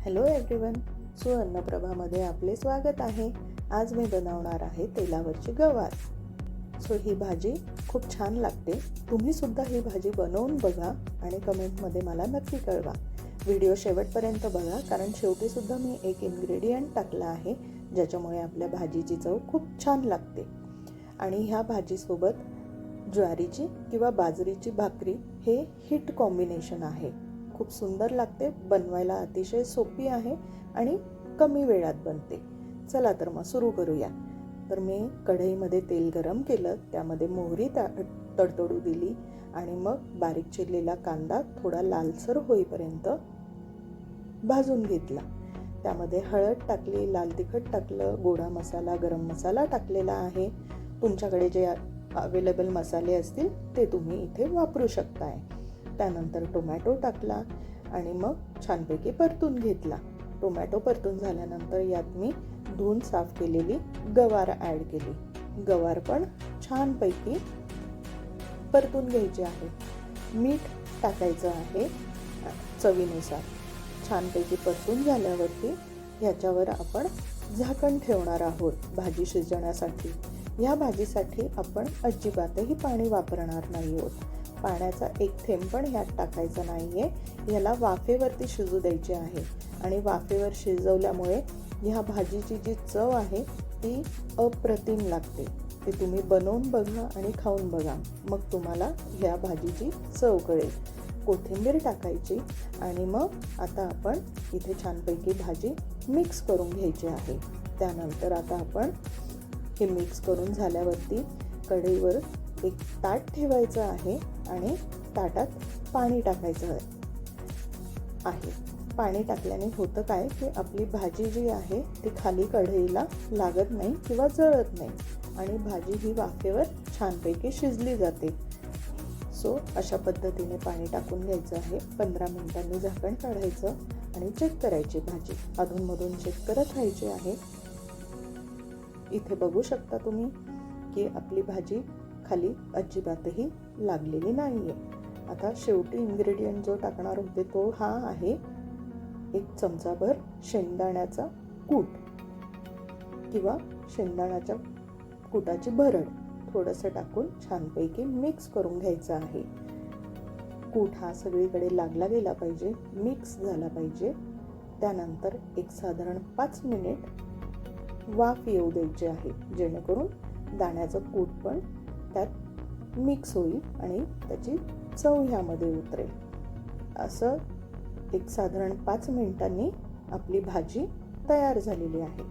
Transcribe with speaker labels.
Speaker 1: Hello everyone, सुअन्नप्रभामध्ये आपले स्वागत आहे. आज मी बनवणार आहे तेलावरची गवार. ही भाजी खूप छान लागते. तुम्ही सुद्धा ही भाजी बनवून बघा आणि कमेंटमध्ये मला नक्की कळवा. व्हिडिओ शेवटपर्यंत बघा, कारण शेवटी सुद्धा मी एक इन्ग्रेडियंट टाकला आहे ज्याच्यामुळे आपल्या भाजीची चव खूप छान लागते. आणि ह्या भाजीसोबत ज्वारीची किंवा बाजरीची भाकरी हे हिट कॉम्बिनेशन आहे. खूप सुंदर लागते, बनवायला अतिशय सोपी आहे आणि कमी वेळात बनते. चला तर मग सुरू करूया. तर मी कढईमध्ये तेल गरम केलं, त्यामध्ये मोहरी तडतडू दिली आणि मग बारीक चिरलेला कांदा थोडा लालसर होईपर्यंत भाजून घेतला. त्यामध्ये हळद टाकली, लाल तिखट टाकलं, गोडा मसाला, गरम मसाला टाकलेला आहे. तुमच्याकडे जे अवेलेबल मसाले असतील ते तुम्ही इथे वापरू शकताय. त्यानंतर टोमॅटो टाकला आणि मग छानपैकी परतून घेतला. टोमॅटो परतून झाल्यानंतर यात मी धुवून साफ केलेली गवार ॲड केली. गवार पण छानपैकी परतून घ्यायची आहे. मीठ टाकायचं आहे चवीनुसार. छानपैकी परतून झाल्यावरती ह्याच्यावर आपण झाकण ठेवणार आहोत भाजी शिजण्यासाठी. या भाजीसाठी आपण अजिबातही पाणी वापरणार नाही आहोत. पाण्याचा एक थेंब पण ह्यात टाकायचा नाही आहे. ह्याला वाफेवरती शिजू द्यायचे आहे आणि वाफेवर शिजवल्यामुळे ह्या भाजीची जी चव आहे ती अप्रतिम लागते. ती तुम्ही बनवून बघा आणि खाऊन बघा, मग तुम्हाला ह्या भाजीची चव कळेल. कोथिंबीर टाकायची आणि मग आता आपण इथे छानपैकी भाजी मिक्स करून घ्यायची आहे. त्यानंतर आता आपण हे मिक्स करून झाल्यावरती कढईवर एक ताट ठेवायचं आहे आणि ताटात पाणी टाकायचं आहे. पाणी टाकल्याने होतं काय की आपली भाजी जी आहे ती खाली कढईला लागत नाही किंवा जळत नाही आणि भाजी ही वाफेवर छानपैकी शिजली जाते. अशा पद्धतीने पाणी टाकून घ्यायचं आहे. 15 मिनिटांनी झाकण काढायचं आणि चेक करायची भाजी. अधूनमधून चेक करत राहायची आहे. इथे बघू शकता तुम्ही की आपली भाजी खाली अजिबातही लागलेली नाही आहे. आता शेवटी इन्ग्रेडियंट जो टाकणार होते तो हा आहे 1 चमचाभर शेंगदाण्याचा कूट किंवा शेंगदाण्याच्या कुटाची भरड थोडंसं टाकून छानपैकी मिक्स करून घ्यायचं आहे. कूट हा सगळीकडे लागला गेला पाहिजे, मिक्स झाला पाहिजे. त्यानंतर एक साधारण 5 मिनिट वाफ येऊ द्यायची आहे, जेणेकरून दाण्याचं कूट पण त्यात मिक्स होईल आणि त्याची चव ह्यामध्ये उतरेल. असं एक साधारण 5 मिनिटांनी आपली भाजी तयार झालेली आहे.